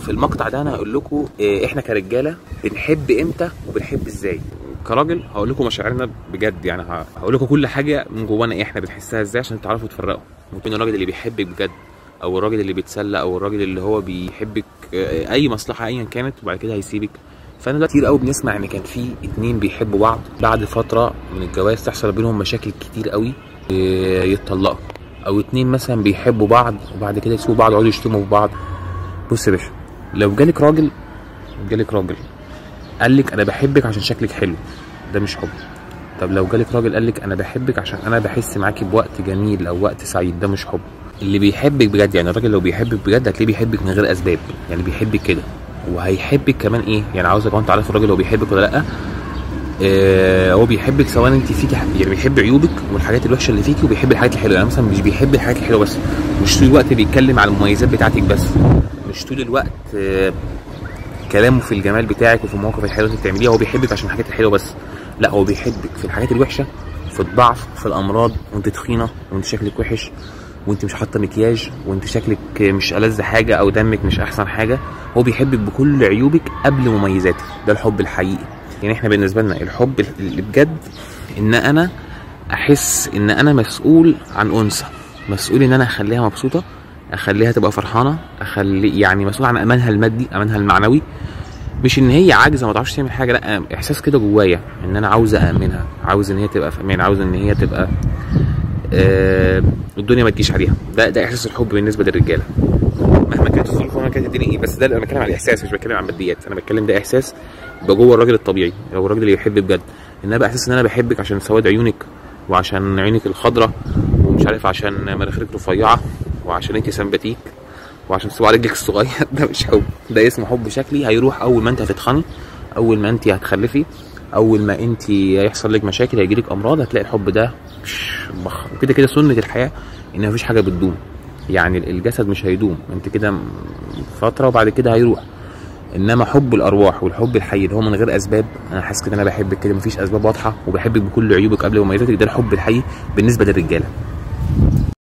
في المقطع ده انا هقول لكم احنا كرجاله بنحب امتى وبنحب ازاي. كراجل هقول لكم مشاعرنا بجد، يعني هقول لكم كل حاجه من جوانا احنا بنحسها ازاي عشان تعرفوا تفرقوا ممكن الراجل اللي بيحبك بجد او الراجل اللي بيتسلى او الراجل اللي هو بيحبك اي مصلحه ايا كانت وبعد كده هيسيبك. فانا دلوقتي كتير قوي بنسمع ان كان في اتنين بيحبوا بعض بعد فتره من الجواز تحصل بينهم مشاكل كتير قوي يتطلقوا، او اتنين مثلا بيحبوا بعض وبعد كده يسيبوا بعض ويقعدوا يشتموا في بعض. بص يا باشا، لو جالك راجل قال لك انا بحبك عشان شكلك حلو، ده مش حب. طب لو جالك راجل قال لك انا بحبك عشان انا بحس معاكي بوقت جميل او وقت سعيد، ده مش حب. اللي بيحبك بجد، يعني الراجل لو بيحبك بجد هتلاقيه بيحبك من غير اسباب، يعني بيحبك كده وهيحبك كمان ايه، يعني عاوزك انت عارف الراجل لو بيحبك ولا لا. هو بيحبك سواء انت فيكي يعني بيحب عيوبك والحاجات الوحشه اللي فيكي وبيحب الحاجات الحلوه، يعني مثلا مش بيحب الحاجات الحلوه بس، مش طول الوقت بيتكلم على المميزات بتاعتك بس، مش طول الوقت كلامه في الجمال بتاعك وفي المواقف الحلوه اللي انت بتعمليها. هو بيحبك عشان الحاجات الحلوه بس، لا هو بيحبك في الحاجات الوحشه، في الضعف، في الامراض، وانت تخينه وانت شكلك وحش وانت مش حاطه مكياج وانت شكلك مش ألذ حاجه او دمك مش احسن حاجه. هو بيحبك بكل عيوبك قبل مميزاتك، ده الحب الحقيقي. يعني احنا بالنسبه لنا الحب اللي بجد ان انا احس ان انا مسؤول عن انثى، مسؤول ان انا اخليها مبسوطه، اخليها تبقى فرحانه، يعني مسؤول عن امانها المادي، امانها المعنوي، مش ان هي عاجزه ما تعرفش تعمل حاجه، لا احساس كده جوايا ان انا عاوز امنها، عاوز ان هي تبقى في امان، عاوز ان هي تبقى الدنيا ما تجيش عليها. ده احساس الحب بالنسبه للرجاله مهما كانت الظروف ومهما كانت الدنيا ايه. بس ده انا بتكلم على الاحساس، مش بتكلم عن الماديات، انا بتكلم ده احساس يبقى جوه الراجل الطبيعي او الراجل اللي بيحب بجد، ان انا بقى احساس ان انا بحبك عشان سواد عيونك وعشان عينك الخضراء ومش عارف عشان مناخيرك رفيعه وعشان انت سمباتيك وعشان صباع رجلك الصغير. ده مش حب، ده اسمه حب شكلي هيروح اول ما انت هتتخني، اول ما انت هتخلفي، اول ما انت هيحصل لك مشاكل، هيجيلك امراض، هتلاقي الحب ده بخ. وكده كده سنه الحياه ان مفيش حاجه بتدوم، يعني الجسد مش هيدوم، انت كده فتره وبعد كده هيروح. انما حب الارواح والحب الحي اللي هو من غير اسباب، انا حاسس كده انا بحبك كده مفيش اسباب واضحه وبحبك بكل عيوبك قبل مميزاتك، ده الحب الحي بالنسبه للرجاله.